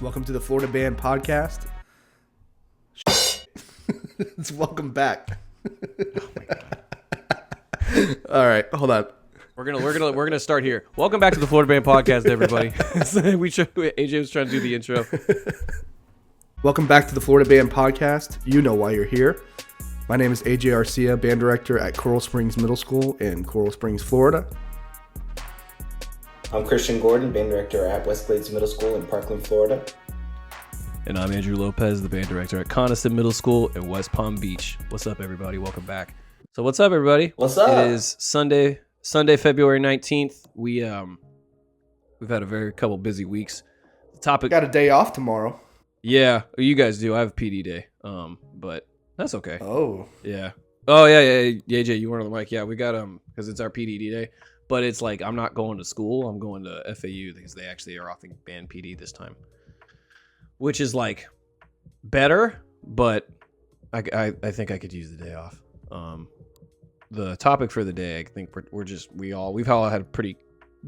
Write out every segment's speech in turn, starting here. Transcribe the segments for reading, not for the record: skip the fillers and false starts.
Welcome to the Florida Band Podcast. Welcome back. Oh my God. All right, hold on. We're gonna start here. Welcome back to the Florida Band Podcast, everybody. AJ was trying to do the intro. Welcome back to the Florida Band Podcast. You know why you're here. My name is AJ Arcia, band director at Coral Springs Middle School in Coral Springs, Florida. I'm Christian Gordon, band director at West Glades Middle School in Parkland, Florida. And I'm Andrew Lopez, the band director at Coniston Middle School in West Palm Beach. What's up, everybody? Welcome back. So what's up, everybody? What's up? It is Sunday, February 19th. We've had a couple busy weeks. The topic. Got a day off tomorrow. Yeah, you guys do. I have PD day. But that's okay. Oh. Yeah. Oh yeah. AJ, you weren't on the mic. Yeah, we got because it's our PDD day. But it's like I'm not going to school. I'm going to FAU because they actually are offering band PD this time, which is like better. But I think I could use the day off. The topic for the day, I think we've all had a pretty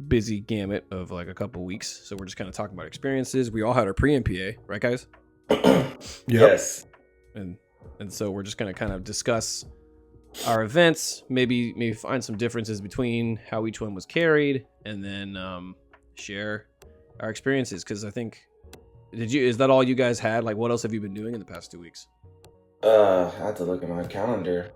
busy gamut of like a couple weeks, so we're just kind of talking about experiences. We all had our pre-MPA, right, guys? Yep. Yes. And so we're just going to kind of discuss our events, maybe find some differences between how each one was carried, and then share our experiences. Because I think, is that all you guys had? Like, what else have you been doing in the past 2 weeks? I have to look at my calendar.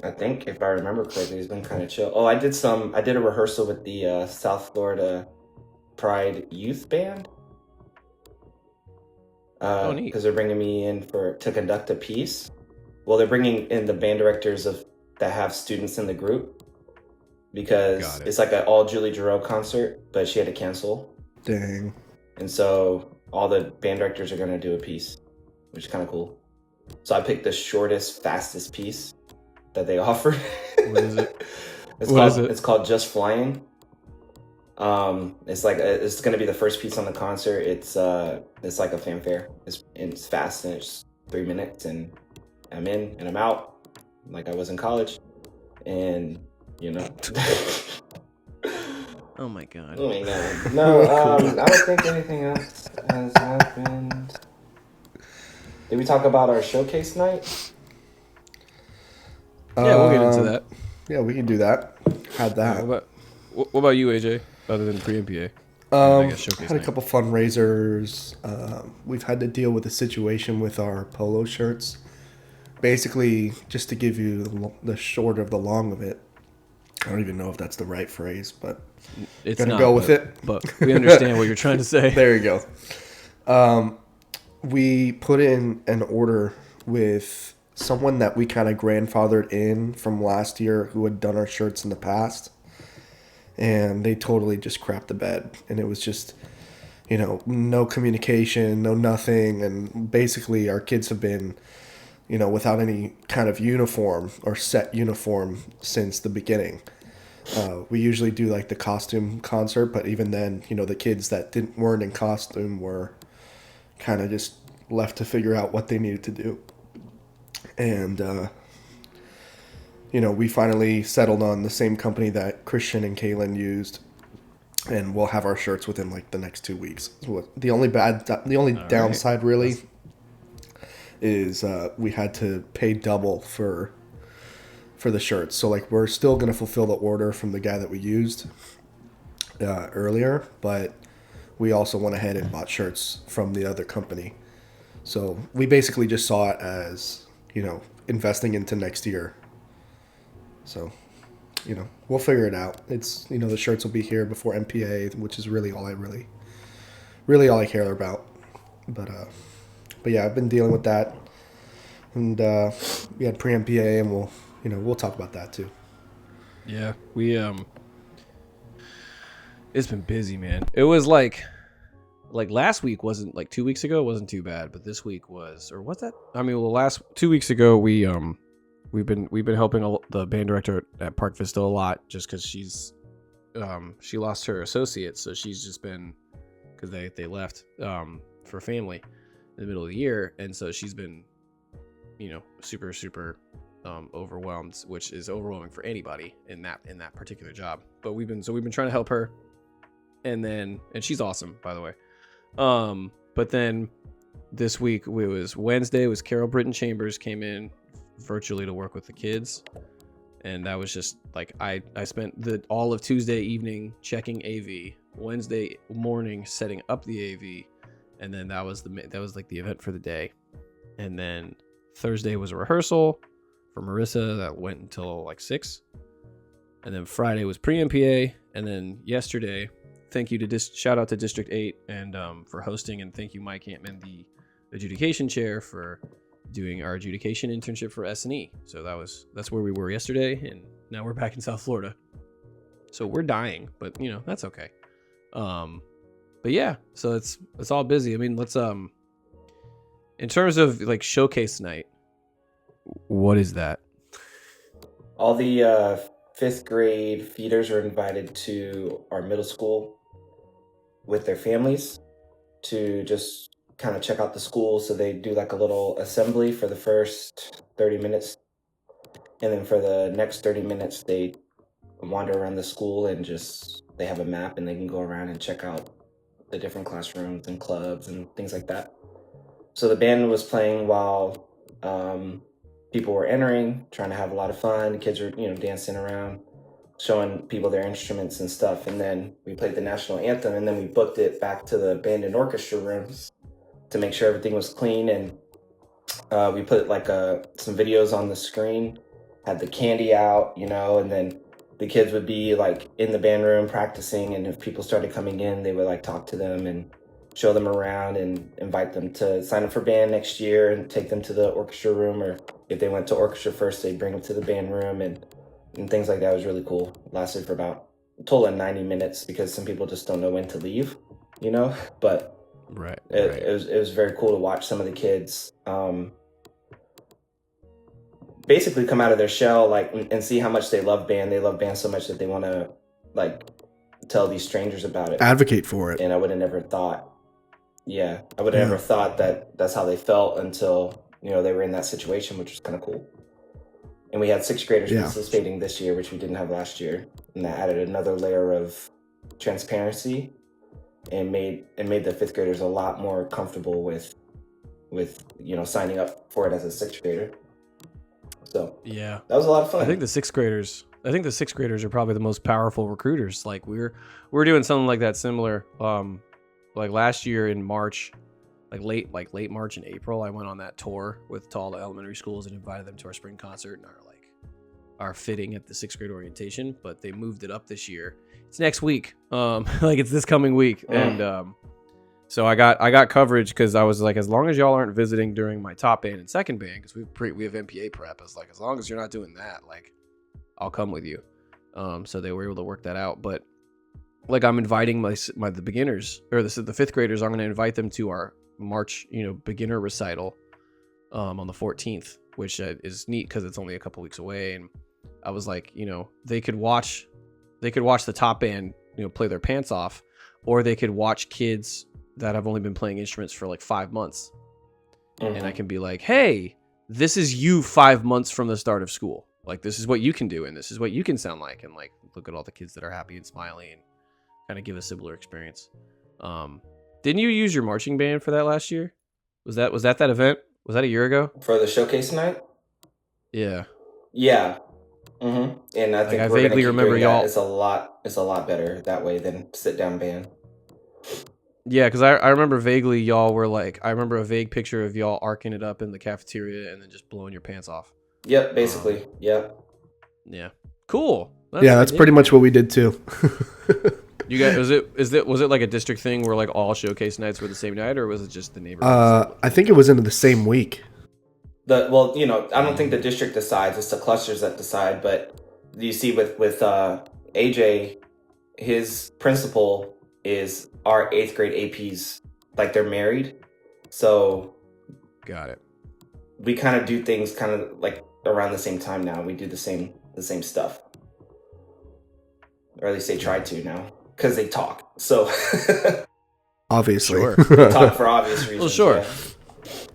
I think if I remember correctly, it's been kind of chill. Oh, I did a rehearsal with the South Florida Pride Youth Band. Oh, neat. Because they're bringing me in to conduct a piece. Well, they're bringing in the band directors that have students in the group, because it's like an all Julie Giroux concert, but she had to cancel. Dang. And so all the band directors are going to do a piece, which is kind of cool. So I picked the shortest, fastest piece that they offered. What is it? It's called Just Flying. It's going to be the first piece on the concert. It's like a fanfare. It's fast, and it's 3 minutes, and I'm in and I'm out like I was in college, and you know. Oh my God. Oh my God. No, I don't think anything else has happened. Did we talk about our showcase night? Yeah, we'll get into that. Yeah, we can do that. Had that. What about you, AJ? Other than pre-MPA, had a couple fundraisers. We've had to deal with a situation with our polo shirts. Basically, just to give you the short of the long of it, I don't even know if that's the right phrase, but it's gonna not, go with it. But we understand what you're trying to say. There you go. We put in an order with someone that we kind of grandfathered in from last year who had done our shirts in the past. And they totally just crapped the bed. And it was just, no communication, no nothing. And basically our kids have been, without any kind of uniform or set uniform since the beginning. We usually do like the costume concert, but even then, the kids that weren't in costume were kind of just left to figure out what they needed to do. And, we finally settled on the same company that Christian and Kaylin used, and we'll have our shirts within like the next 2 weeks. The only downside really is we had to pay double for the shirts. So like we're still going to fulfill the order from the guy that we used earlier, but we also went ahead and bought shirts from the other company. So we basically just saw it as, investing into next year. So, we'll figure it out. It's, the shirts will be here before MPA, which is really all I care about. But yeah, I've been dealing with that. And we had pre-MPA, and we'll talk about that too. Yeah, it's been busy, man. It was like last week wasn't, like 2 weeks ago wasn't too bad, but this week was, or was that? I mean, well, last 2 weeks ago we've been helping the band director at Park Vista a lot, just because she lost her associate, so she's just been, because they left for family in the middle of the year, and so she's been super overwhelmed, which is overwhelming for anybody in that particular job. But we've been trying to help her and she's awesome, by the way. But then this week Wednesday was Carol Brittin Chambers came in virtually to work with the kids, and that was just like I spent all of Tuesday evening checking AV, Wednesday morning setting up the AV, and then that was like the event for the day. And then Thursday was a rehearsal for Marissa that went until like 6. And then Friday was pre-MPA. And then yesterday, thank you to shout out to District 8 and for hosting, and thank you Mike Antman, the adjudication chair, for doing our adjudication internship for S&E. So that's where we were yesterday, and now we're back in South Florida. So we're dying, but that's okay. But yeah, so it's all busy. I mean, let's in terms of like showcase night, what is that? All the 5th grade feeders are invited to our middle school with their families to just kind of check out the school. So they do like a little assembly for the first 30 minutes. And then for the next 30 minutes, they wander around the school and they have a map and they can go around and check out the different classrooms and clubs and things like that. So the band was playing while people were entering, trying to have a lot of fun. The kids were, dancing around, showing people their instruments and stuff. And then we played the national anthem, and then we booked it back to the band and orchestra rooms to make sure everything was clean. And we put like some videos on the screen, had the candy out, and then the kids would be like in the band room practicing. And if people started coming in, they would like talk to them and show them around and invite them to sign up for band next year and take them to the orchestra room. Or if they went to orchestra first, they'd bring them to the band room and things like that. It was really cool. Lasted for about a total of 90 minutes because some people just don't know when to leave, but right. It was very cool to watch some of the kids basically come out of their shell, like, and see how much they love band. They love band so much that they want to like tell these strangers about it, advocate for it. And I would have never thought never thought that that's how they felt until they were in that situation, which was kind of cool. And we had 6th graders participating this year, which we didn't have last year, and that added another layer of transparency and made the 5th graders a lot more comfortable with signing up for it as a 6th grader. So yeah, that was a lot of fun. I think the 6th graders are probably the most powerful recruiters. Like we're doing something like that similar. Like last year in March, late March and April, I went on that tour to all the elementary schools and invited them to our spring concert and our fitting at the 6th grade orientation. But they moved it up this year. It's next week. It's this coming week. And so I got coverage because I was like, as long as y'all aren't visiting during my top band and second band, because we have MPA prep. I was like, as long as you're not doing that, like, I'll come with you. So they were able to work that out. But like, I'm inviting the beginners, or the 5th graders. I'm going to invite them to our March, beginner recital on the 14th, which is neat because it's only a couple weeks away. And I was like, they could watch the top band, play their pants off, or they could watch kids that have only been playing instruments for like 5 months. Mm-hmm. And I can be like, hey, this is you 5 months from the start of school. Like, this is what you can do, and this is what you can sound like. And like, look at all the kids that are happy and smiling and kind of give a similar experience. Didn't you use your marching band for that last year? Was that event? Was that a year ago? For the showcase night? Yeah. Yeah. Mm-hmm. And I think I vaguely remember y'all. It's a lot better that way than sit down band. Yeah, because I remember vaguely y'all were like, I remember a vague picture of y'all arcing it up in the cafeteria and then just blowing your pants off. Yep, basically. Yep. Yeah. Cool. That's pretty much what we did too. You guys, was it like a district thing where like all showcase nights were the same night, or was it just the neighborhood? I think it was into the same week. I don't think the district decides. It's the clusters that decide. But you see with AJ, his principal is our 8th grade APs. Like, they're married, so got it. We kind of do things kind of like around the same time now. We do the same stuff, or at least they try to now because they talk. So obviously, sure. They talk for obvious reasons. Well, sure. Yeah.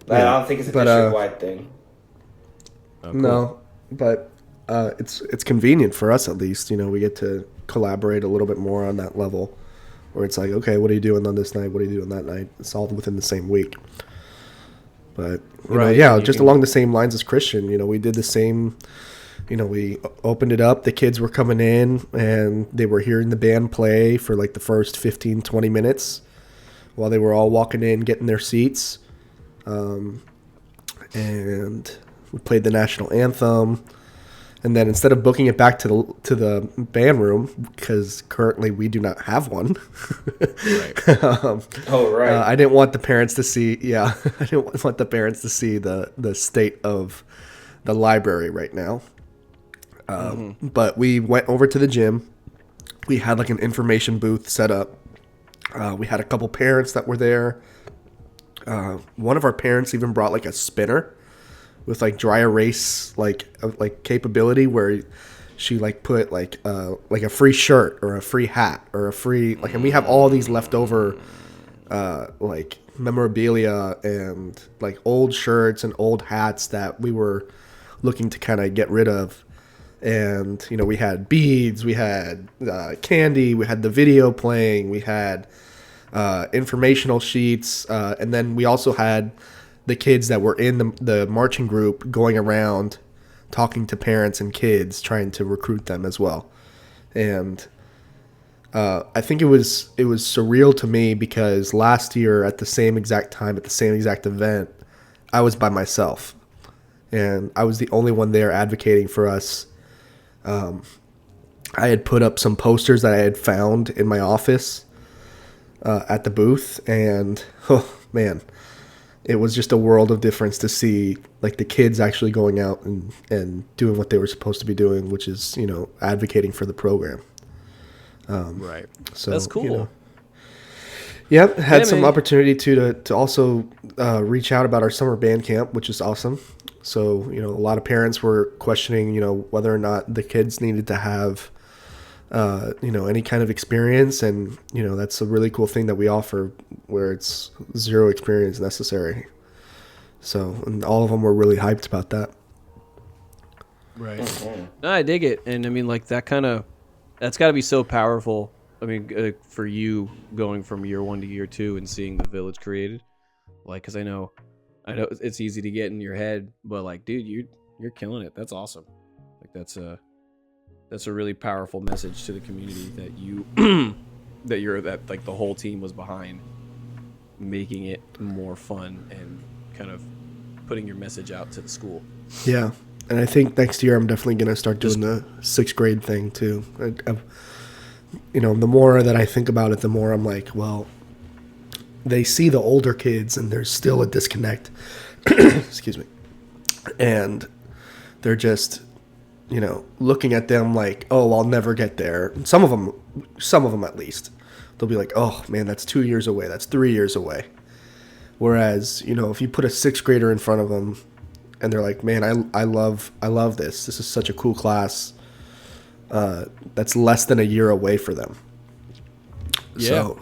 But I don't think it's a district-wide thing. Oh, cool. No, but it's convenient for us at least. We get to collaborate a little bit more on that level. where it's like, okay, what are you doing on this night? What are you doing that night? It's all within the same week. But, you know, yeah, just along the same lines as Christian, you know, we did the same, you know, we opened it up. The kids were coming in and they were hearing the band play for like the first 15, 20 minutes while they were all walking in, getting their seats. And we played the national anthem. And then instead of booking it back to the band room, because currently we do not have one. Right. I didn't want the parents to see. Yeah, I didn't want the parents to see the state of the library right now. But we went over to the gym. We had like an information booth set up. We had a couple parents that were there. One of our parents even brought like a spinner with like dry erase like capability, where she like put like a free shirt or a free hat or a free like, and we have all these leftover like memorabilia and like old shirts and old hats that we were looking to kind of get rid of. And you know, we had beads, we had candy, we had the video playing, we had informational sheets, and then we also had the kids that were in the marching group going around talking to parents and kids, trying to recruit them as well. And I think it was surreal to me because last year at the same exact time, at the same exact event, I was by myself. And I was the only one there advocating for us. I had put up some posters that I had found in my office at the booth. And, oh, man, it was just a world of difference to see like the kids actually going out and doing what they were supposed to be doing, which is, you know, advocating for the program. Right. So that's cool. You know, yep. Had some opportunity to also reach out about our summer band camp, which is awesome. So, you know, a lot of parents were questioning, you know, whether or not the kids needed to have, you know, any kind of experience. And, you know, that's a really cool thing that we offer, where it's zero experience necessary. So, and all of them were really hyped about that. Right. Mm-hmm. No, I dig it. And I mean, like that's got to be so powerful. I mean, for you going from year 1 to year 2 and seeing the village created, like, cause I know it's easy to get in your head, but like, dude, you're killing it. That's awesome. Like that's a really powerful message to the community that that like the whole team was behind making it more fun and kind of putting your message out to the school. Yeah. And I think next year I'm definitely going to start doing the 6th grade thing too. You know, the more that I think about it, the more I'm like, well, they see the older kids and there's still a disconnect. Excuse me. And they're just, you know, looking at them like, oh, I'll never get there. And some of them at least, they'll be like, oh man, that's 2 years away. That's 3 years away. Whereas, you know, if you put a 6th grader in front of them and they're like, man, I love this. This is such a cool class. That's less than a year away for them. Yeah. So,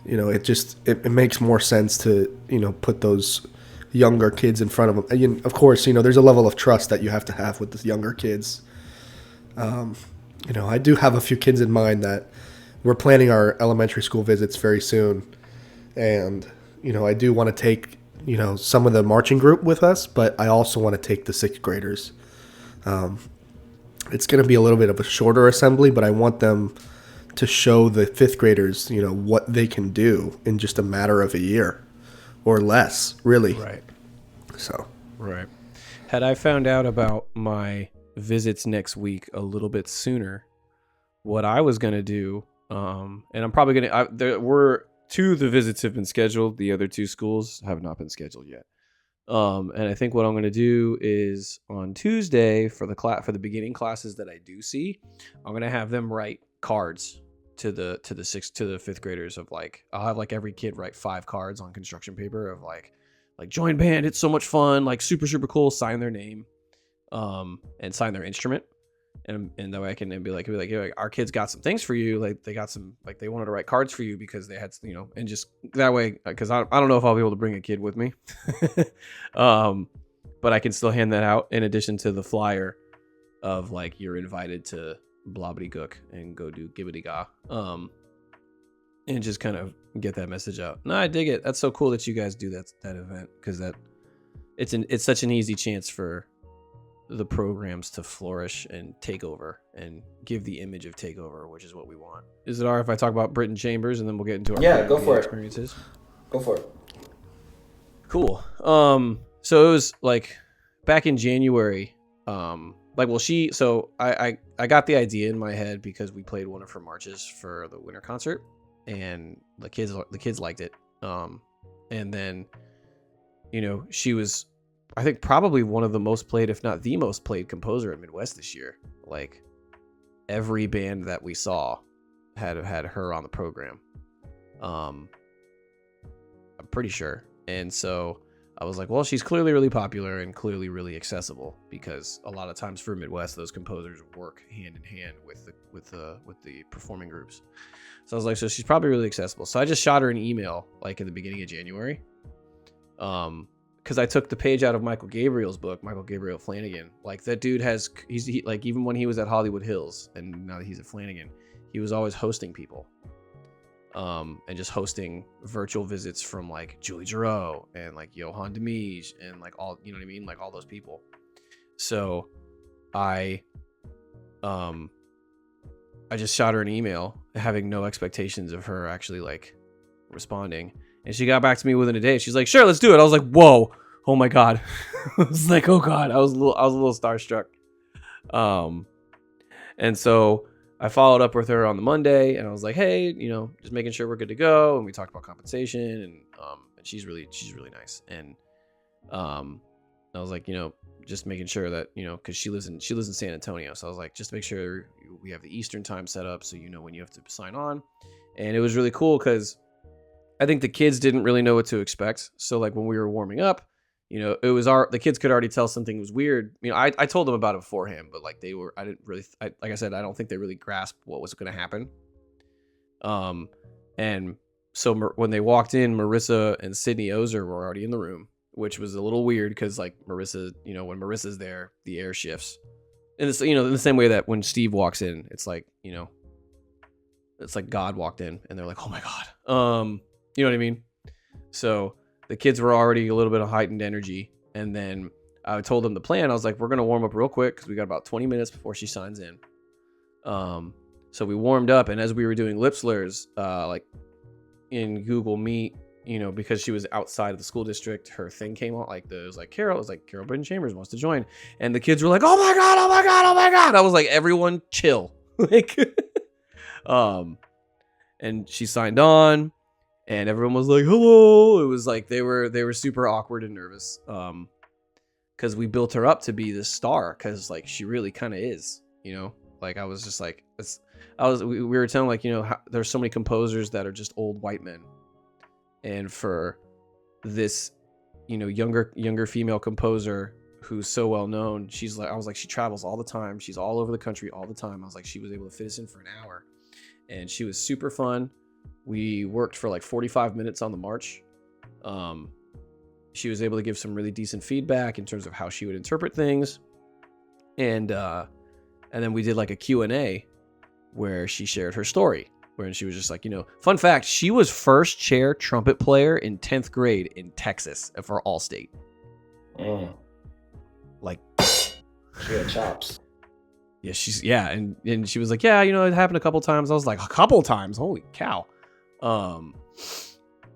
you know, it makes more sense to, you know, put those younger kids in front of them. And of course, you know, there's a level of trust that you have to have with the younger kids. You know, I do have a few kids in mind that we're planning our elementary school visits very soon. And, you know, I do want to take, you know, some of the marching group with us, but I also want to take the 6th graders. It's going to be a little bit of a shorter assembly, but I want them to show the 5th graders, you know, what they can do in just a matter of a year or less, really. Right. So. Right. Had I found out about my visits next week a little bit sooner, what I was going to do, and I'm probably going to, there were 2 of the visits have been scheduled. The other 2 schools have not been scheduled yet. And I think what I'm going to do is on Tuesday for the beginning classes that I do see, I'm going to have them write cards to the 5th graders of like, I'll have like every kid write 5 cards on construction paper of like join band. It's so much fun. Like super, super cool. Sign their name, and sign their instrument. And that way I can be like, hey, our kids got some things for you. Like they got some, like they wanted to write cards for you because they had, you know, and just that way, because I don't know if I'll be able to bring a kid with me. But I can still hand that out in addition to the flyer of like, you're invited to Blobbity Gook and go do Gibbity Ga. and just kind of get that message out. No, I dig it. That's so cool that you guys do that event, because it's such an easy chance for the programs to flourish and take over and give the image of takeover, which is what we want. Is it all right if I talk about Brittin Chambers and then we'll get into our go for experiences? Go for it. Cool. So it was like back in January. I got the idea in my head because we played one of her marches for the winter concert, and the kids liked it. And then, she was, I think, probably one of the most played, if not the most played composer in Midwest this year. Like, every band that we saw had her on the program. I'm pretty sure. And so I was like, well, she's clearly really popular and clearly really accessible, because a lot of times for Midwest, those composers work hand in hand with the performing groups. So I was like, so she's probably really accessible. So I just shot her an email like in the beginning of January. Because I took the page out of Michael Gabriel's book, Michael Gabriel Flanagan. Like, that dude he's like, even when he was at Hollywood Hills and now that he's at Flanagan, he was always hosting people. And just hosting virtual visits from like Julie Giroux and like Johan Demige and like all, you know what I mean? Like all those people. So I just shot her an email having no expectations of her actually like responding. And she got back to me within a day. She's like, sure, let's do it. I was like, whoa, oh my God. I was like, oh God, I was a little starstruck. And so I followed up with her on the Monday, and I was like, hey, just making sure we're good to go. And we talked about compensation, and she's really nice. And I was like, just making sure that, cause she lives in San Antonio. So I was like, just make sure we have the Eastern time set up, so when you have to sign on. And it was really cool because I think the kids didn't really know what to expect. So like when we were warming up, the kids could already tell something was weird. I told them about it beforehand, but like like I said, I don't think they really grasped what was going to happen. And so when they walked in, Marissa and Sydney Ozer were already in the room, which was a little weird because like Marissa, when Marissa's there, the air shifts. And it's, in the same way that when Steve walks in, it's like, it's like God walked in and they're like, oh my God. You know what I mean? So the kids were already a little bit of heightened energy. And then I told them the plan. I was like, we're going to warm up real quick because we got about 20 minutes before she signs in. So we warmed up. And as we were doing lip slurs, like in Google Meet, because she was outside of the school district, her thing came on. Like, it was like, Carol Brittin Chambers wants to join. And the kids were like, oh my God, oh my God, oh my God. I was like, everyone chill. Like, and she signed on. And everyone was like, hello. It was like they were super awkward and nervous. Because we built her up to be this star. Because like she really kind of is, Like I was just like, we were telling like, how, there's so many composers that are just old white men. And for this, younger female composer who's so well known, I was like, she travels all the time. She's all over the country all the time. I was like, she was able to fit us in for an hour. And she was super fun. We worked for like 45 minutes on the march. She was able to give some really decent feedback in terms of how she would interpret things. And then we did like a Q&A where she shared her story, where she was just like, fun fact, she was first chair trumpet player in 10th grade in Texas for Allstate. Like, she had chops. Yeah, and she was like, yeah, it happened a couple times. I was like, a couple times? Holy cow.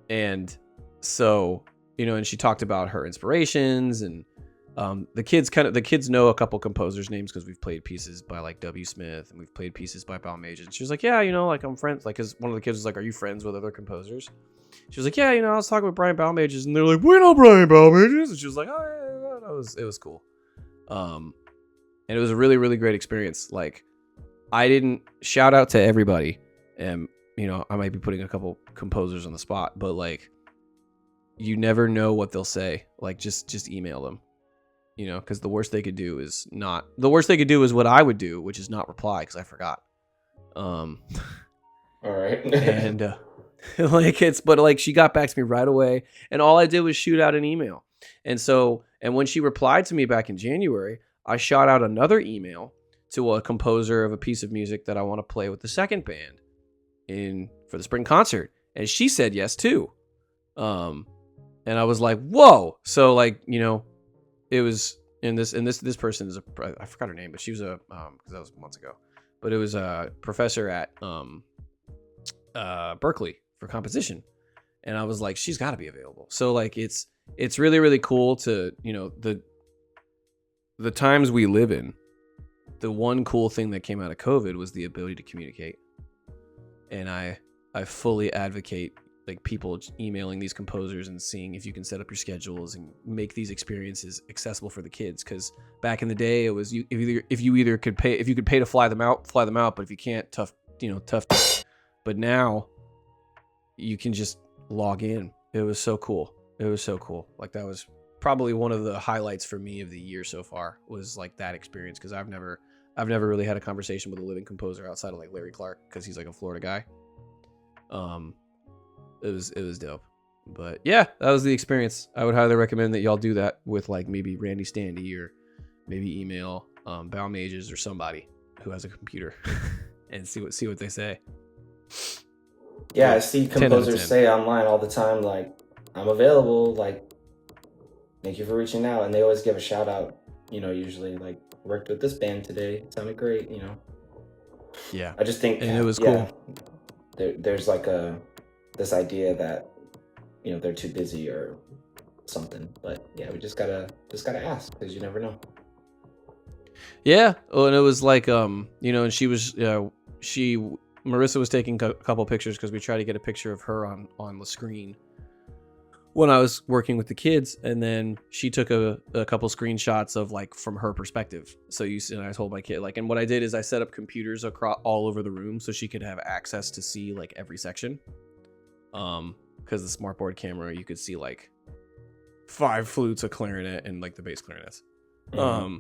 And so, and she talked about her inspirations, and the kids know a couple composers' names because we've played pieces by like W. Smith and we've played pieces by Balmages. And she was like, yeah, like I'm friends, like, because one of the kids was like, are you friends with other composers? She was like, yeah, I was talking with Brian Balmages, and they're like, we know Brian Balmages, and she was like, oh yeah, it was cool. And it was a really, really great experience. Like, I didn't shout out to everybody, and I might be putting a couple composers on the spot, but like, you never know what they'll say. Like, just email them, because the worst they could do is what I would do, which is not reply because I forgot. All right. And but she got back to me right away, and all I did was shoot out an email. And when she replied to me back in January, I shot out another email to a composer of a piece of music that I want to play with the second band in for the spring concert, and she said yes too. And I was like, whoa. So like, you know, it was this person is I forgot her name, but she was because that was months ago, but it was a professor at Berkeley for composition, and I was like, she's got to be available. So like, it's really, really cool to, you know, the times we live in. The one cool thing that came out of COVID was the ability to communicate, and I fully advocate like people emailing these composers and seeing if you can set up your schedules and make these experiences accessible for the kids. Because back in the day, it was if you could pay to fly them out. But if you can't, tough. But now you can just log in. It was so cool. Like that was probably one of the highlights for me of the year so far, was like that experience, because I've never really had a conversation with a living composer outside of like Larry Clark, because he's like a Florida guy. It was dope. But yeah, that was the experience. I would highly recommend that y'all do that with like maybe Randy Standy, or maybe email Bow Mages or somebody who has a computer and see what they say. Yeah, I see composers say online all the time, like, I'm available, like, thank you for reaching out. And they always give a shout out, you know, usually like, worked with this band today, it sounded great, you know. Yeah. I just think, and it was cool. There's like this idea that, you know, they're too busy or something. But yeah, we just gotta ask, because you never know. Yeah. Oh, and it was like, you know, and Marissa was taking a couple pictures, because we tried to get a picture of her on the screen when I was working with the kids, and then she took a couple screenshots of like from her perspective. So and I told my kid, like, and what I did is I set up computers across all over the room so she could have access to see like every section. Because the smartboard camera, you could see like 5 flutes, a clarinet, and like the bass clarinets. Mm-hmm.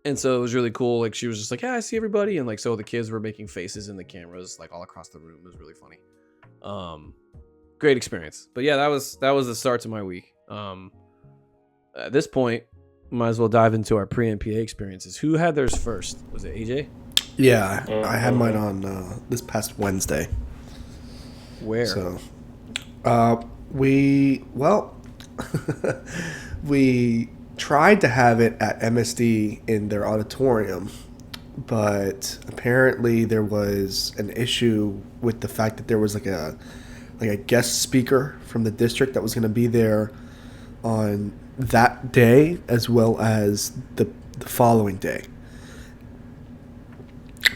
And so it was really cool. Like she was just like, yeah, I see everybody, and like so the kids were making faces in the cameras like all across the room. It was really funny. Great experience. But yeah, that was the start to my week. At this point, might as well dive into our pre-MPA experiences. Who had theirs first? Was it AJ? Yeah, I had mine on this past Wednesday. Where? So, we tried to have it at MSD in their auditorium, but apparently there was an issue with the fact that there was like a guest speaker from the district that was going to be there on that day as well as the following day.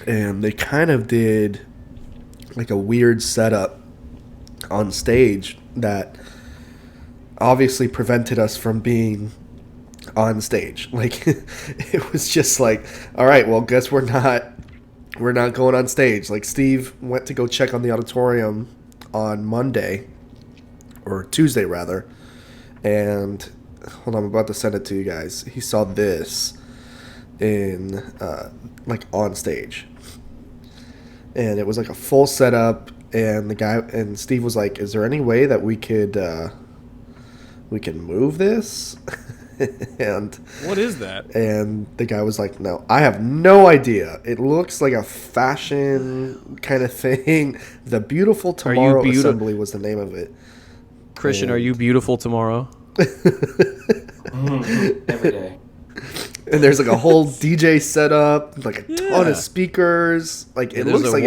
And they kind of did like a weird setup on stage that obviously prevented us from being on stage. Like it was just like, all right, well, guess we're not going on stage. Like Steve went to go check on the auditorium on Monday or Tuesday rather, and hold on, I'm about to send it to you guys. He saw this in like on stage, and it was like a full setup, and the guy and Steve was like, is there any way that we can move this? And what is that? And the guy was like, no, I have no idea. It looks like a fashion kind of thing. The Beautiful Tomorrow Assembly was the name of it. Christian, are you beautiful tomorrow? Every day. And there's like a whole DJ setup, like a ton of speakers. Like it looks like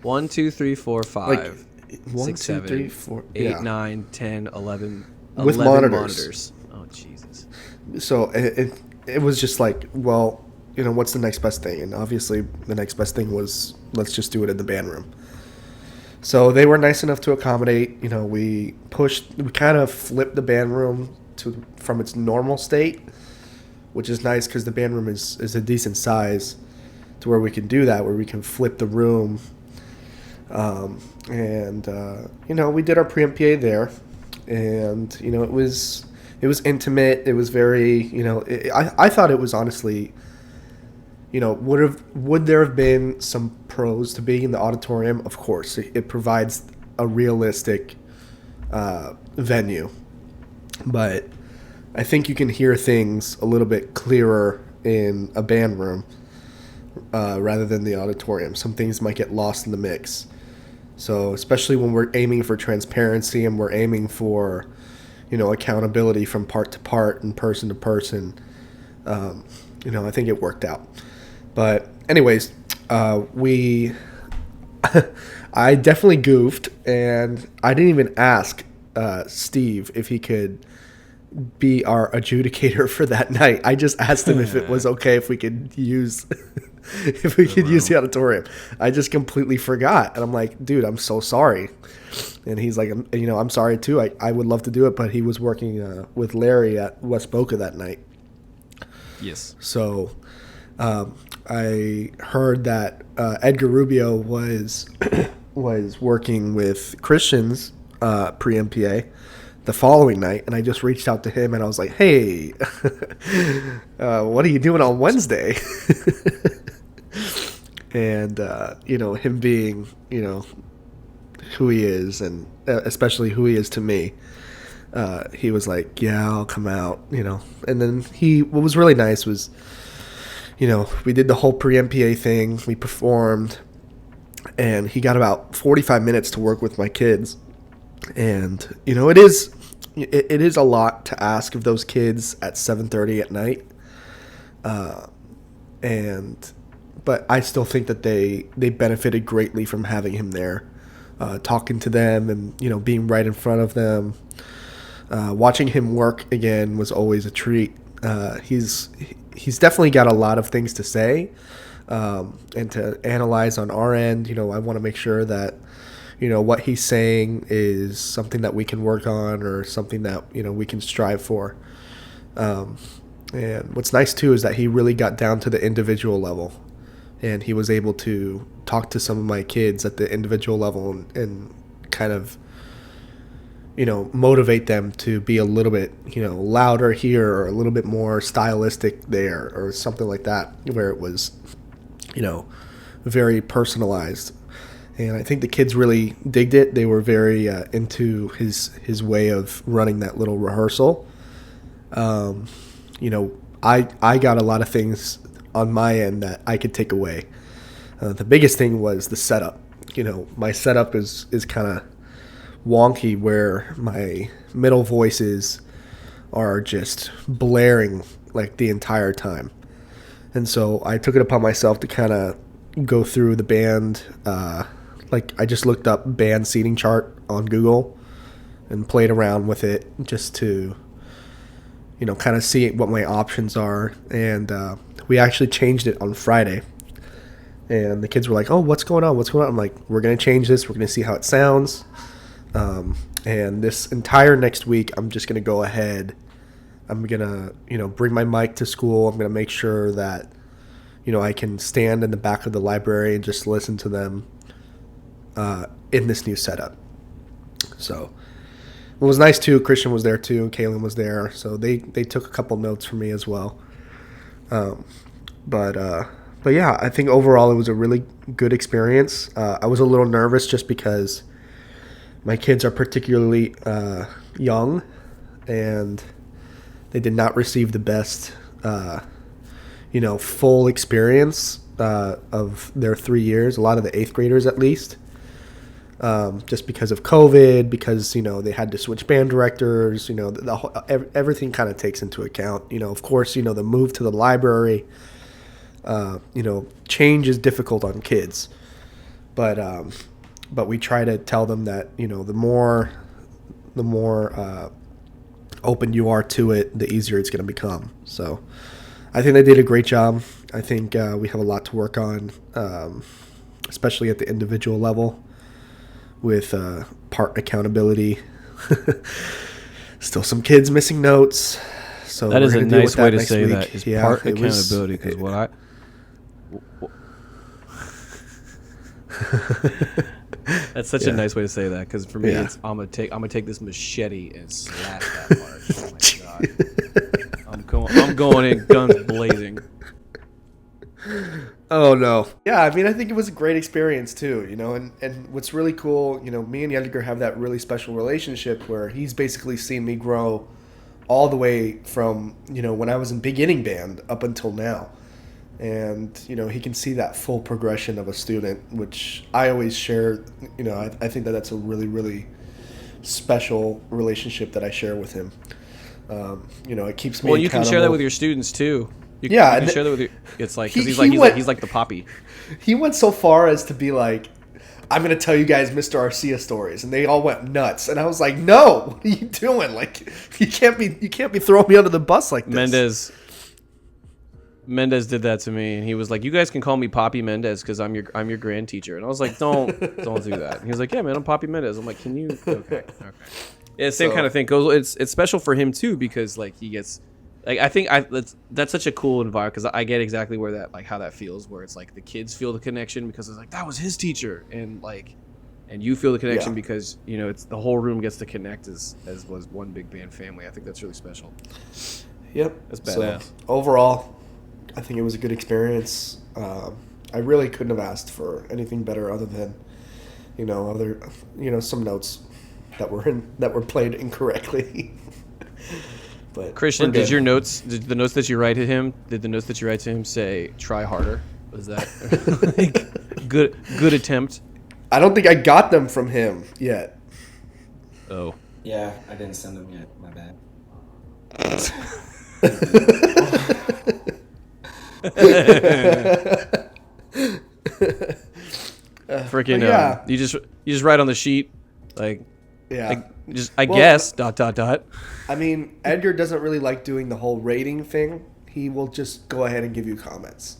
1, 2, 3, 4, 5, like 1, 6, 2, 7, 3, 4, 8, 9, 10, 11 with 11 monitors. Oh Jesus! So it was just like, well, you know, what's the next best thing? And obviously the next best thing was, let's just do it in the band room. So they were nice enough to accommodate. You know, we kind of flipped the band room from its normal state, which is nice because the band room is a decent size to where we can do that, where we can flip the room. You know, we did our pre-MPA there, and you know, it was intimate. It was very, you know, I thought it was honestly, you know, would there have been some pros to being in the auditorium? Of course, it provides a realistic venue, but I think you can hear things a little bit clearer in a band room rather than the auditorium. Some things might get lost in the mix. So especially when we're aiming for transparency and we're aiming for, accountability from part to part and person to person, I think it worked out. But anyways, I definitely goofed, and I didn't even ask Steve if he could be our adjudicator for that night. I just asked him if it was okay if we could use use the auditorium. I just completely forgot, and I'm like, dude, I'm so sorry. And he's like, I'm sorry too. I would love to do it, but he was working with Larry at West Boca that night. Yes. So I heard that Edgar Rubio was working with Christian's pre-MPA the following night, and I just reached out to him and I was like, hey, what are you doing on Wednesday? And him being who he is, and especially who he is to me, he was like, yeah, I'll come out, and then what was really nice was, we did the whole pre-MPA thing, we performed, and he got about 45 minutes to work with my kids. And it is a lot to ask of those kids at 7:30 at night, but I still think that they benefited greatly from having him there, talking to them and being right in front of them. Watching him work again was always a treat. He's definitely got a lot of things to say, and to analyze on our end. I want to make sure that what he's saying is something that we can work on, or something that we can strive for. And what's nice too is that he really got down to the individual level, and he was able to talk to some of my kids at the individual level and kind of motivate them to be a little bit louder here, or a little bit more stylistic there, or something like that, where it was very personalized. And I think the kids really digged it. They were very into his way of running that little rehearsal. I got a lot of things on my end that I could take away. The biggest thing was the setup. My setup is kind of wonky, where my middle voices are just blaring like the entire time. And so I took it upon myself to kind of go through the band. I just looked up band seating chart on Google and played around with it just to, kind of see what my options are. And we actually changed it on Friday. And the kids were like, oh, what's going on? What's going on? I'm like, we're going to change this. We're going to see how it sounds. And this entire next week, I'm just going to go ahead. I'm going to, bring my mic to school. I'm going to make sure that, I can stand in the back of the library and just listen to them in this new setup. So it was nice too. Christian was there too. Kaylin was there. So they took a couple notes from me as well. But yeah, I think overall it was a really good experience. I was a little nervous just because my kids are particularly young, and they did not receive the best, full experience of their 3 years. A lot of the 8th graders, at least, just because of COVID, because they had to switch band directors. Everything kind of takes into account. Of course, the move to the library. Change is difficult on kids, but we try to tell them that the more open you are to it, the easier it's going to become. So I think they did a great job. I think we have a lot to work on, especially at the individual level with part accountability. Still some kids missing notes. So that is a nice way to say week. That is part accountability, because that's such a nice way to say that, because for me, it's I'm gonna take this machete and slash that part. Oh my god, I'm going in guns blazing. Oh no, yeah. I mean, I think it was a great experience too. And what's really cool, me and Edgar have that really special relationship where he's basically seen me grow all the way from when I was in beginning band up until now. And he can see that full progression of a student, which I always share. I think that's a really, really special relationship that I share with him. It keeps me. Well, you can share that accountable. with your students too. You can share that with your. It's like because he's like the poppy. He went so far as to be like, I'm going to tell you guys Mr. Arcia stories. And they all went nuts. And I was like, no, what are you doing? Like, you can't be throwing me under the bus like this. Mendez did that to me. And he was like, you guys can call me Poppy Mendez because I'm your grand teacher. And I was like, don't do that. And he was like, yeah, man, I'm Poppy Mendez. I'm like, can you? Okay. Yeah, same kind of thing. It's special for him too because like he gets. Like I think that's such a cool environment because I get exactly where that how that feels where it's like the kids feel the connection because it's like that was his teacher and you feel the connection because it's the whole room gets to connect as was one big band family. I think that's really special. Yep, that's badass. So, overall, I think it was a good experience. I really couldn't have asked for anything better other than some notes that were played incorrectly. But Christian, did the notes that you write to him say try harder? Was that good attempt? I don't think I got them from him yet. Oh. Yeah, I didn't send them yet. My bad. Freaking you just write on the sheet like I guess ... I mean, Edgar doesn't really like doing the whole rating thing. He will just go ahead and give you comments.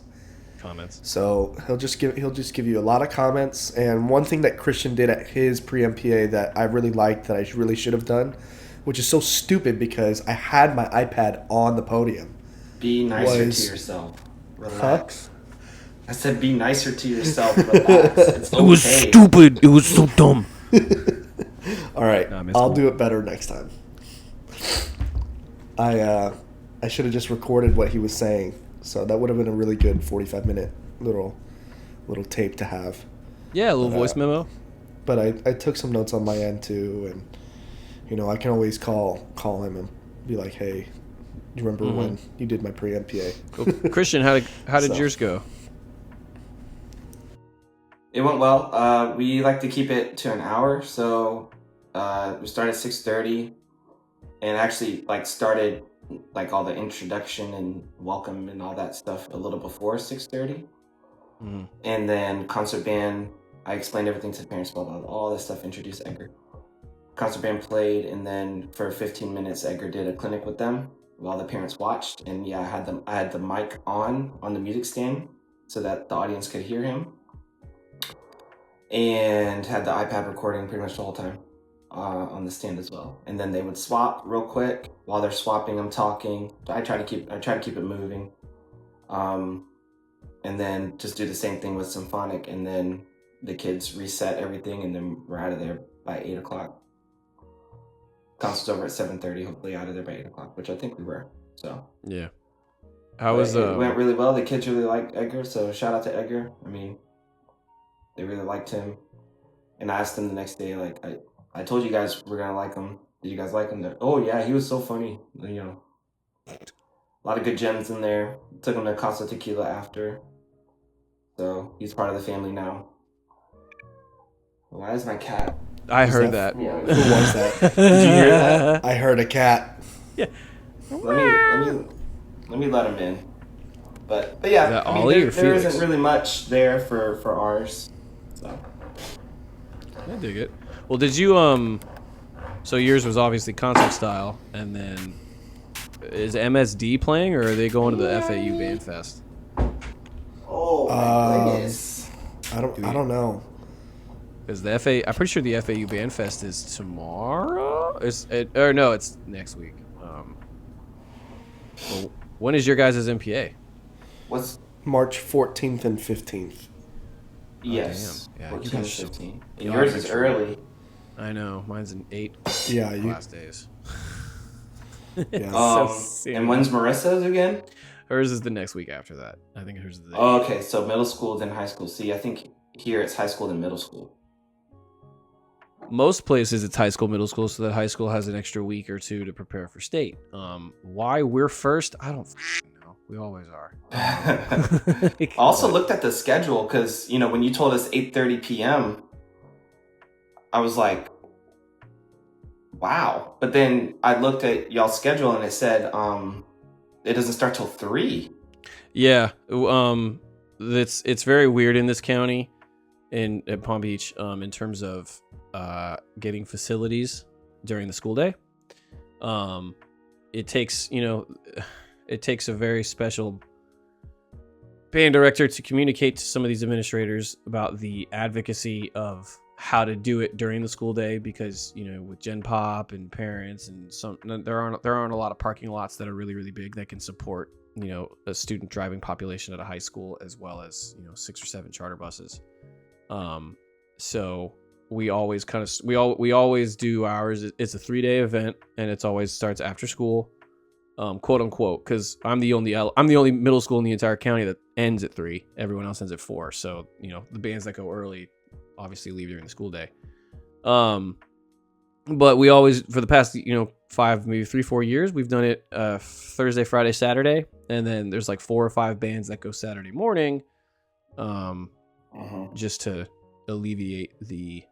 So he'll just give you a lot of comments. And one thing that Christian did at his pre-MPA that I really liked that I really should have done, which is so stupid because I had my iPad on the podium. Be nicer to yourself. Relax. I said be nicer to yourself. Relax. It's okay. It was stupid. It was so dumb. All right, I'll do it better next time. I should have just recorded what he was saying, so that would have been a really good 45-minute little tape to have. Yeah, a little voice memo. But I took some notes on my end too, and I can always call him and be like, hey, do you remember when you did my pre-MPA? Cool. Christian, how did yours go? It went well. We like to keep it to an hour, so we started at 6:30, and actually started all the introduction and welcome and all that stuff a little before 6:30, and then concert band. I explained everything to the parents about all this stuff. Introduced Edgar. Concert band played, and then for 15 minutes, Edgar did a clinic with them while the parents watched. And I had the mic on the music stand so that the audience could hear him. And had the iPad recording pretty much the whole time on the stand as well. And then they would swap real quick. While they're swapping, I'm talking. I try to keep it moving. And then just do the same thing with symphonic. And then the kids reset everything, and then we're out of there by 8 o'clock. Concert's over at 7:30. Hopefully out of there by 8 o'clock, which I think we were. So yeah, it went really well. The kids really liked Edgar, so shout out to Edgar. I mean, they really liked him, and I asked them the next day, I told you guys we're gonna like him. Did you guys like him? Oh yeah, he was so funny. A lot of good gems in there. Took him to Casa Tequila after, so he's part of the family now. Why is my cat? I heard that. Who was that? Did you hear that? I heard a cat. Yeah. Let me let him in. But yeah, there isn't really much there for ours. So. I dig it. Well, did you so yours was obviously concert style, and then is MSD playing, or are they going to the FAU Band Fest? Oh my goodness. I don't know. Because I'm pretty sure the FAU Band Fest is tomorrow. It's next week. Well, when is your guys' MPA? What's March 14th and 15th? Yes. Oh, damn. 14 and 15. And yours is early. I know. Mine's in 8 last days. Yeah. And when's Marissa's again? Hers is the next week after that. I think hers is the okay. So middle school, then high school. See, I think here it's high school, then middle school. Most places it's high school, middle school, so that high school has an extra week or two to prepare for state. Why we're first, I don't know. We always are. I also looked at the schedule because, when you told us 8:30 p.m., I was like, wow. But then I looked at y'all's schedule and it said it doesn't start till 3. Yeah. It's very weird in this county at Palm Beach in terms of getting facilities during the school day. It takes a very special band director to communicate to some of these administrators about the advocacy of how to do it during the school day, because with Gen Pop and parents and there aren't a lot of parking lots that are really, really big that can support a student driving population at a high school, as well as 6 or 7 charter buses. So we always we always do ours. It's a 3-day event, and it's always starts after school, quote unquote, because I'm the only middle school in the entire county that ends at 3. Everyone else ends at 4. So the bands that go early obviously leave during the school day. But we always, for the past 5, maybe 3-4 years, we've done it Thursday, Friday, Saturday, and then there's like 4 or 5 bands that go Saturday morning, just to alleviate the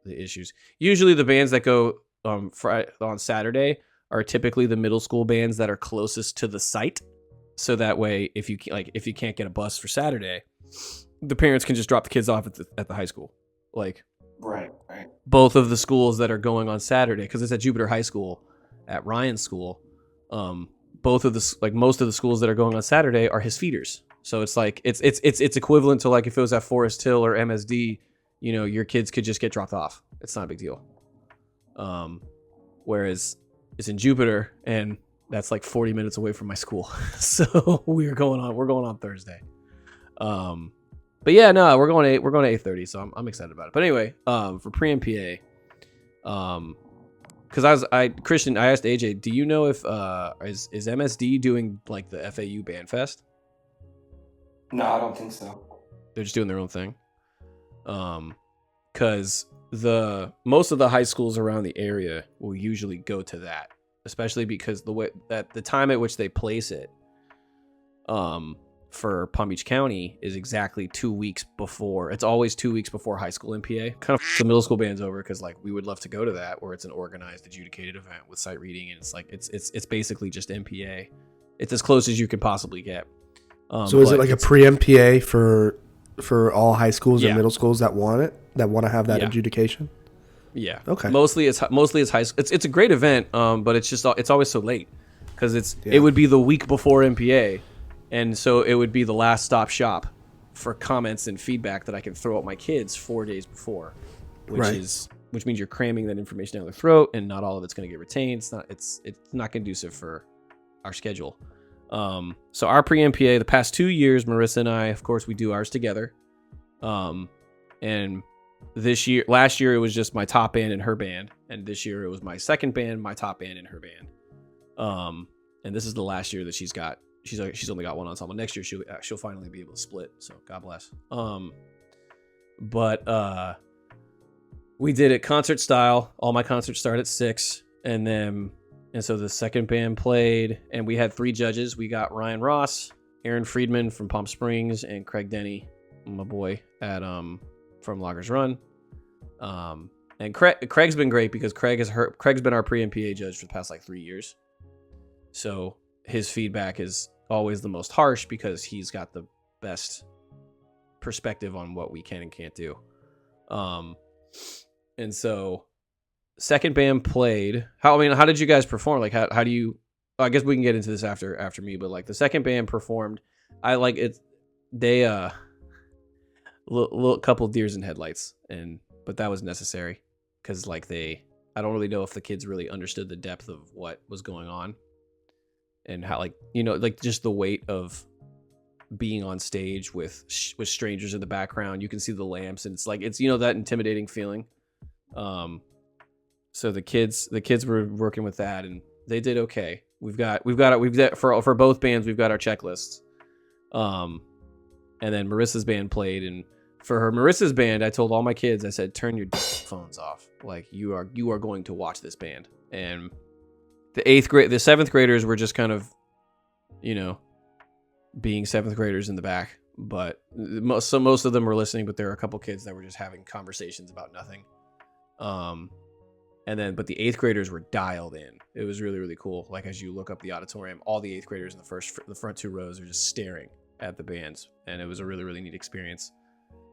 issues. Usually the bands that go on Saturday are typically the middle school bands that are closest to the site, so that way if you can't get a bus for Saturday, the parents can just drop the kids off at the high school. Like, right. Both of the schools that are going on Saturday, because it's at Jupiter High School, at Ryan's school, both of most of the schools that are going on Saturday are his feeders. So it's like it's equivalent to like if it was at Forest Hill or MSD, your kids could just get dropped off. It's not a big deal. Whereas it's in Jupiter, and that's like 40 minutes away from my school. So we're going on Thursday. But yeah, no, we're going to 8:30, so I'm excited about it. But anyway, for pre-MPA, because Christian, I asked AJ, do you know if is MSD doing like the FAU Band Fest? No, I don't think so. They're just doing their own thing. Because most of the high schools around the area will usually go to that, especially because the time at which they place it, for Palm Beach County is exactly 2 weeks before. It's always 2 weeks before high school MPA. Kind of the middle school bands over, because like we would love to go to that, where it's an organized, adjudicated event with sight reading, and it's like it's basically just MPA. It's as close as you could possibly get. So is it like a pre-MPA for all high schools and middle schools that want to have that adjudication? Yeah. Okay. Mostly it's high school. It's a great event, but it's always so late, because it would be the week before MPA. And so it would be the last stop shop for comments and feedback that I can throw at my kids 4 days before, which means you're cramming that information down their throat, and not all of it's going to get retained. It's not conducive for our schedule. So our pre-MPA, the past 2 years, Marissa and I, of course, we do ours together. And last year it was just my top band and her band, and this year it was my second band, my top band, and her band. And this is the last year that she's only got one ensemble. Next year she'll finally be able to split. So God bless. But we did it concert style. All my concerts start at 6, and so the second band played, and we had 3 judges. We got Ryan Ross, Aaron Friedman from Palm Springs, and Craig Denny, my boy at from Loggers Run. And Craig's been great, because Craig's been our pre-MPA judge for the past like 3 years. So his feedback is always the most harsh, because he's got the best perspective on what we can and can't do. And so second band played. How did you guys perform? Like, how do you, I guess we can get into this after me, but like the second band performed, I like it. They, little couple deers in headlights, but that was necessary, because like I don't really know if the kids really understood the depth of what was going on, and how like just the weight of being on stage with strangers in the background. You can see the lamps, and it's that intimidating feeling. So the kids were working with that, and they did okay. We've got for both bands, we've got our checklists. And then Marissa's band played, and for Marissa's band, I told all my kids, I said, turn your phones off. Like, you are going to watch this band. And the 7th graders were just kind of you know, being 7th graders in the back. But most of them were listening, but there were a couple kids that were just having conversations about nothing. But the 8th graders were dialed in. It was really, really cool. Like, as you look up the auditorium, all the 8th graders in the front 2 rows are just staring at the bands, and it was a really, really neat experience.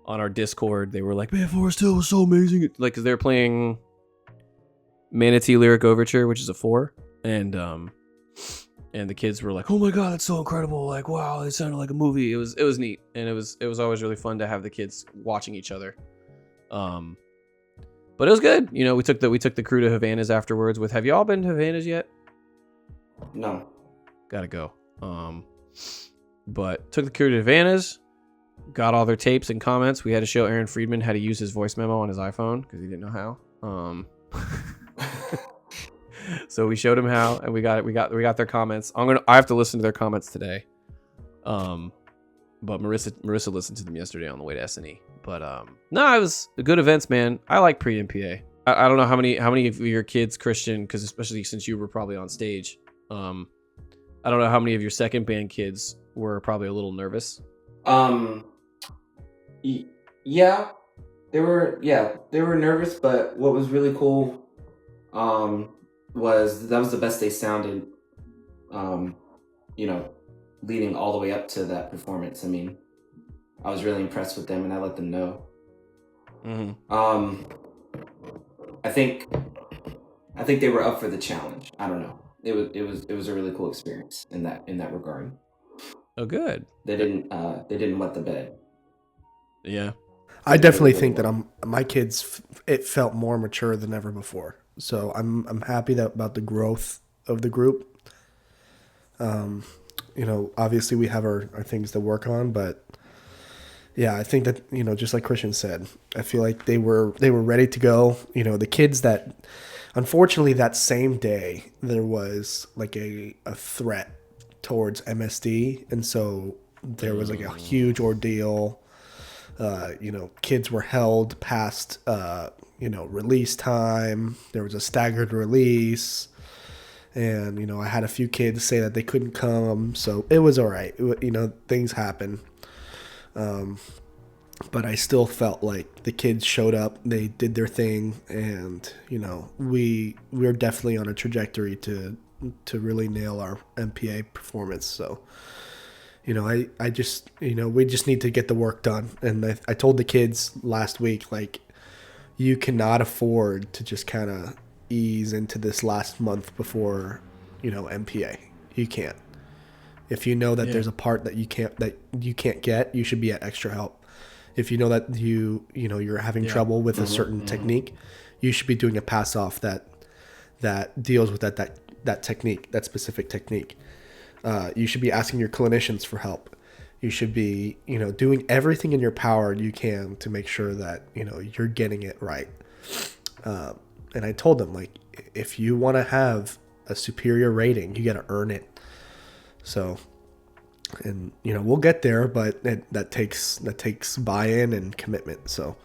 On our Discord, they were like, "Man, Forest Hill was so amazing!" Like, 'cause they're playing Manatee Lyric Overture, which is a 4, and the kids were like, "Oh my god, that's so incredible! Like, wow, it sounded like a movie." It was neat, and it was always really fun to have the kids watching each other. But it was good. You know, we took the crew to Havana's afterwards. Have y'all been to Havana's yet? No. Gotta go. But took the crew to Havana's, got all their tapes and comments. We had to show Aaron Friedman how to use his voice memo on his iPhone because he didn't know how. So we showed him how, and we got their comments. I have to listen to their comments today. But Marissa listened to them yesterday on the way to S&E. But no, it was good events, man. I like Pre-MPA. I don't know how many of your kids, Christian, because especially since you were probably on stage. I don't know how many of your second band kids were probably a little nervous. Yeah, they were nervous, but what was really cool was the best they sounded, leading all the way up to that performance. I mean, I was really impressed with them, and I let them know. Mm-hmm. I think they were up for the challenge. I don't know. It was a really cool experience in that regard. Oh, good. They didn't wet the bed. Yeah. I definitely think that my kids, it felt more mature than ever before. So I'm happy about the growth of the group. Obviously we have our things to work on, but yeah, I think that, just like Christian said, I feel like they were ready to go. The kids that, unfortunately, that same day there was like a threat towards MSD, and so there was like a huge ordeal. Kids were held past release time. There was a staggered release, and I had a few kids say that they couldn't come, so it was all right. Things happen. But I still felt like the kids showed up, they did their thing, and we're definitely on a trajectory to really nail our MPA performance. So I just we just need to get the work done. And I told the kids last week, like, you cannot afford to just kind of ease into this last month before MPA. You can't. If you know that there's a part that you can't get, you should be at extra help. If you know that you're having trouble with a certain technique, you should be doing a pass off that deals with that technique, that specific technique. You should be asking your clinicians for help. You should be doing everything in your power you can to make sure that you're getting it right. And I told them, like, if you want to have a superior rating, you got to earn it. So, and we'll get there, but that takes buy-in and commitment. So,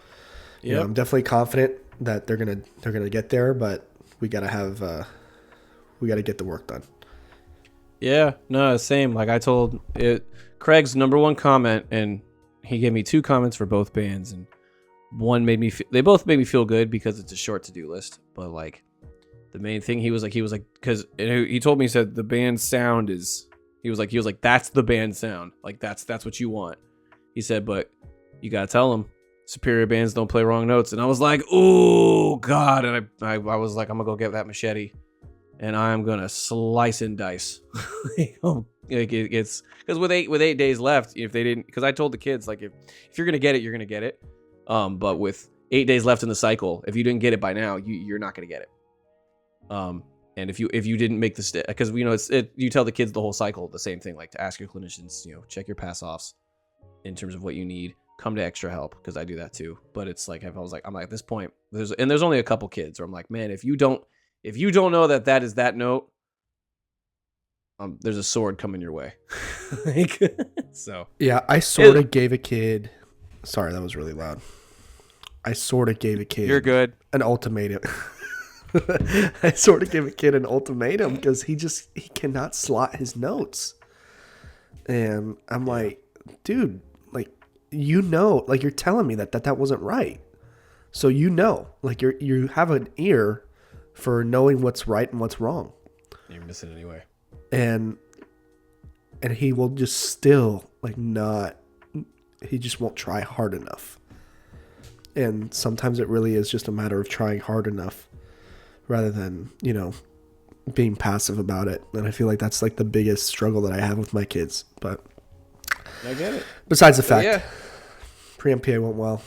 I'm definitely confident that they're gonna get there, but we gotta get the work done. Yeah, no, same. Like, I told Craig's number one comment, and he gave me 2 comments for both bands, and one they both made me feel good because it's a short to-do list. But like, the main thing he was like, because he told me, he said the band's sound is. He was like, that's the band sound. Like, that's what you want. He said, but you gotta tell them superior bands don't play wrong notes. And I was like, oh God. And I was like, I'm gonna go get that machete, and I'm gonna slice and dice. It's because with 8 days left, if they didn't, because I told the kids, like, if you're gonna get it, you're gonna get it. But with 8 days left in the cycle, if you didn't get it by now, you're not gonna get it. And if you didn't make the step, because you tell the kids the whole cycle the same thing, like to ask your clinicians, check your pass offs in terms of what you need, come to extra help, because I do that too. But it's like, I'm like, at this point, there's only a couple kids where I'm like, man, if you don't know that is that note, there's a sword coming your way. So yeah, I sort of gave a kid. Sorry, that was really loud. I sort of gave a kid. You're good. An ultimatum. I sort of gave a kid an ultimatum because he cannot slot his notes. And I'm like, dude, like, like you're telling me that wasn't right. So like you have an ear for knowing what's right and what's wrong. You're missing anyway. And he will just still like he just won't try hard enough. And sometimes it really is just a matter of trying hard enough rather than, being passive about it. And I feel like that's like the biggest struggle that I have with my kids. But I get it. Besides the fact, yeah. Pre-MPA went well.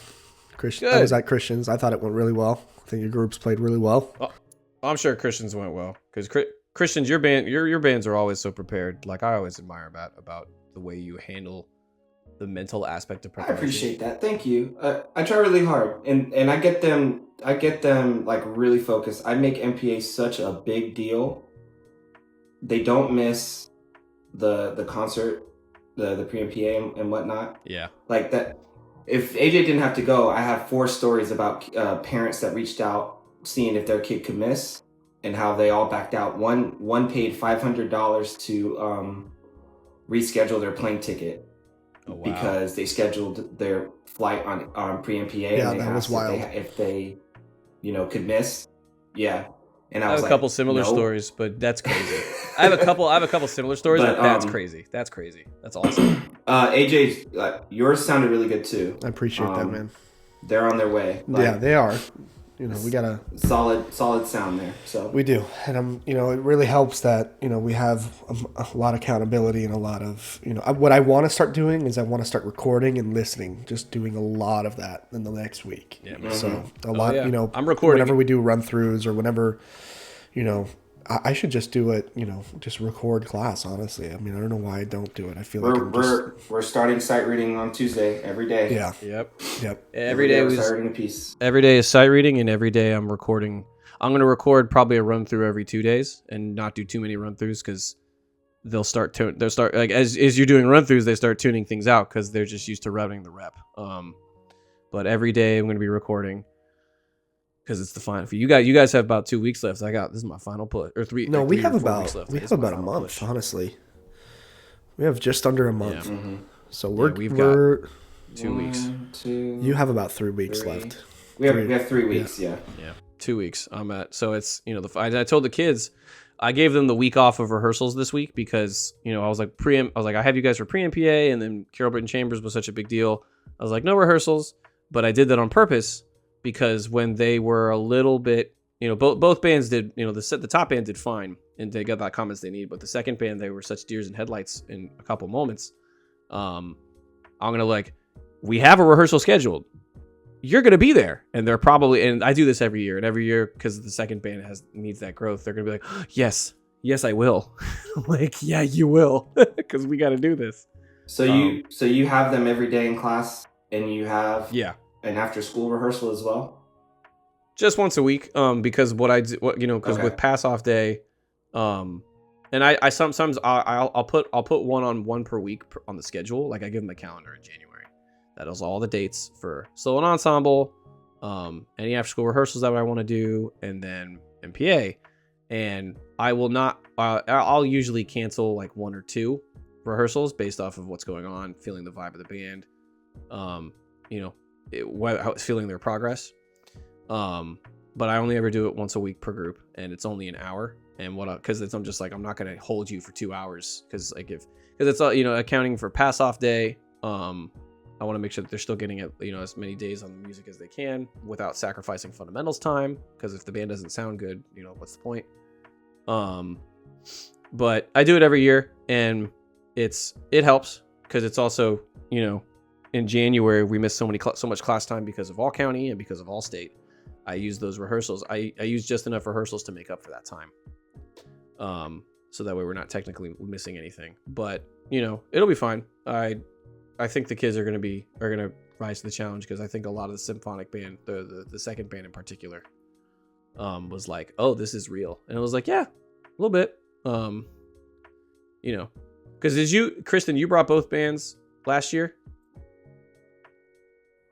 Good. I was at Christian's. I thought it went really well. I think your groups played really well. Oh, I'm sure Christians went well because Christians, your bands are always so prepared. Like I always admire about the way you handle the mental aspect of I preparation. appreciate that. Thank you. I try really hard, and I get them like really focused. I make MPA such a big deal. They don't miss the concert, the pre-MPA and whatnot. Yeah. Like that. If AJ didn't have to go, I have 4 stories about parents that reached out seeing if their kid could miss and how they all backed out. One paid $500 to reschedule their plane ticket. Oh, wow. Because they scheduled their flight on pre-MPA. Yeah, and they that was wild. If they could miss. Yeah. And I have a couple similar stories, but that's crazy. I have a couple similar stories, but that's crazy. That's crazy. That's awesome. AJ, yours sounded really good too. I appreciate that, man. They're on their way. Yeah, they are. We got a solid sound there. So we do, and it really helps that we have a lot of accountability and a lot of what I want to start doing is I want to start recording and listening, just doing a lot of that in the next week. Yeah, so a lot. I'm recording whenever we do run throughs or whenever, I should just do it. Just record class. Honestly, I mean, I don't know why I don't do it. I feel we're starting sight reading on Tuesday every day. Yeah. Yep. Every day we're sight reading a piece. Every day is sight reading, and every day I'm recording. I'm going to record probably a run through every 2 days, and not do too many run throughs because they'll start like as you're doing run throughs, they start tuning things out because they're just used to running the rep. But every day I'm going to be recording. Because it's the final for you guys. You guys have about 2 weeks left. This is my final push or 3. No, we have about weeks left. We have about a month. Push. Honestly, we have just under a month. Yeah. Mm-hmm. So we've got 2 weeks. You have about 3 weeks left. We have 3 weeks. Yeah. 2 weeks. I'm at. So it's I told the kids, I gave them the week off of rehearsals this week because I was like I have you guys for pre-MPA, and then Carol Brittin Chambers was such a big deal. I was like, no rehearsals, but I did that on purpose. Because when they were a little bit, both bands did, the top band did fine and they got the comments they need, but the second band, they were such deers in headlights in a couple moments. I'm gonna we have a rehearsal scheduled. You're gonna be there, and they're probably, and I do this every year, and every year because the second band needs that growth, they're gonna be like, oh, yes, I will. I'm like, yeah, you will, because we got to do this. So you have them every day in class, and you have an after school rehearsal as well? Just once a week, because with pass off day, and I sometimes I'll put 1-on-1 per week on the schedule. Like I give them a calendar in January that has all the dates for solo and ensemble, any after school rehearsals that I want to do, and then MPA. And I will not. I'll usually cancel like 1 or 2 rehearsals based off of what's going on, feeling the vibe of the band. How it's feeling their progress. But I only ever do it once a week per group, and it's only an hour. And I'm just like, I'm not going to hold you for 2 hours because it's all, accounting for pass off day. I want to make sure that they're still getting as many days on the music as they can without sacrificing fundamentals time. Because if the band doesn't sound good, what's the point? But I do it every year, and it helps because it's also, in January, we missed so much class time because of All County and because of All State. I use those rehearsals. I use just enough rehearsals to make up for that time. So that way we're not technically missing anything. But, it'll be fine. I think the kids are gonna rise to the challenge because I think a lot of the symphonic band, the second band in particular, was like, oh, this is real. And it was like, yeah, a little bit. Because Kristen, you brought both bands last year?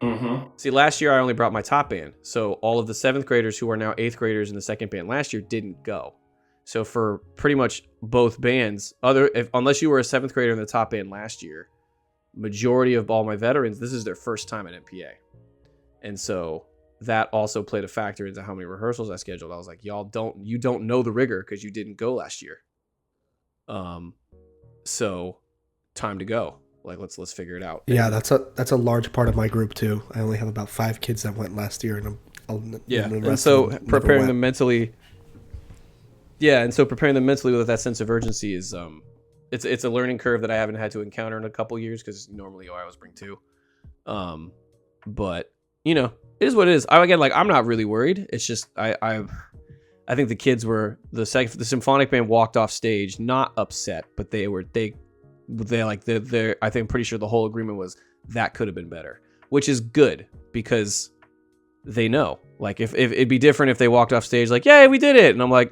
Mm-hmm. See, last year I only brought my top band, so all of the 7th graders who are now 8th graders in the second band last year didn't go. So for pretty much both bands, unless you were a 7th grader in the top band last year, majority of all my veterans, this is their first time at MPA. And so that also played a factor into how many rehearsals I scheduled. I was like, you don't know the rigor because you didn't go last year. So time to go. Like, let's figure it out. Yeah, that's a large part of my group too. I only have about 5 kids that went last year, and and so preparing them mentally. Yeah, and so preparing them mentally with that sense of urgency is it's a learning curve that I haven't had to encounter in a couple years because normally I always bring 2. But it is what it is. I'm not really worried. It's just I think the kids were the symphonic band walked off stage not upset, but they I think pretty sure the whole agreement was that could have been better, which is good because they know. Like if it'd be different if they walked off stage like, "Yay, we did it," and I'm like,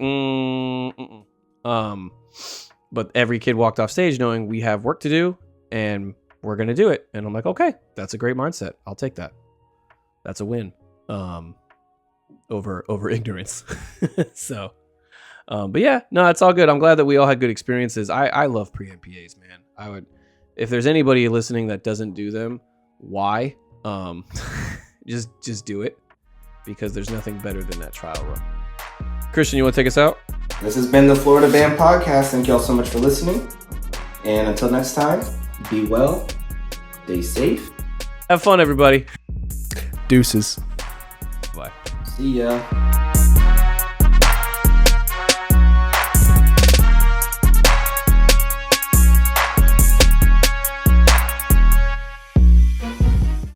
but every kid walked off stage knowing we have work to do and we're gonna do it, and I'm like, okay, that's a great mindset. I'll take that. That's a win. Over ignorance. So, but yeah, no, it's all good. I'm glad that we all had good experiences. I love pre-MPAs, man. I would, if there's anybody listening that doesn't do them, why? Just do it, because there's nothing better than that trial run. Christian, you want to take us out? This has been the Florida Band Podcast. Thank you all so much for listening. And until next time, be well, stay safe. Have fun, everybody. Deuces. Bye. See ya.